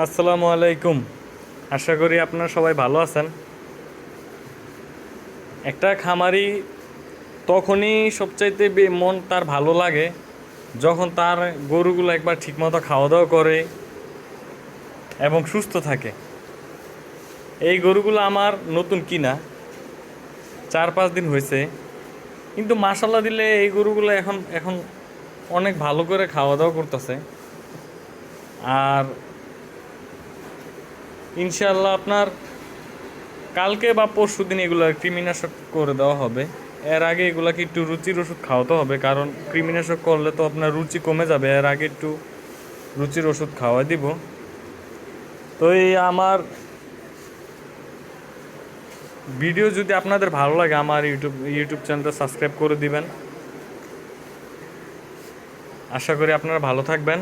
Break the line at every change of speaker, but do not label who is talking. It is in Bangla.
আসসালামু আলাইকুম। আশা করি আপনারা সবাই ভালো আছেন। একটা খামারি তখনই সবচাইতে মন তার ভালো লাগে যখন তার গরুগুলো একবার ঠিকমতো খাওয়া দাওয়া করে এবং সুস্থ থাকে। এই গরুগুলো আমার নতুন কিনা, 4-5 দিন হয়েছে, কিন্তু মাশাল্লাহ দিলে এই গরুগুলো এখন এখন অনেক ভালো করে খাওয়া দাওয়া করতেছে। আর ইনশাআল্লাহ আপনার কালকে বা পরশু দিন এগুলো কৃমিনাশক করে দেওয়া হবে। এর আগে এগুলাকে একটু রুচির ওষুধ খাওয়াতে হবে, কারণ কৃমিনাশক করলে তো আপনার রুচি কমে যাবে। এর আগে একটু রুচির ওষুধ খাওয়াই দিব। তো এই আমার ভিডিও যদি আপনাদের ভালো লাগে, আমার ইউটিউব চ্যানেলটা সাবস্ক্রাইব করে দিবেন। আশা করি আপনারা ভালো থাকবেন।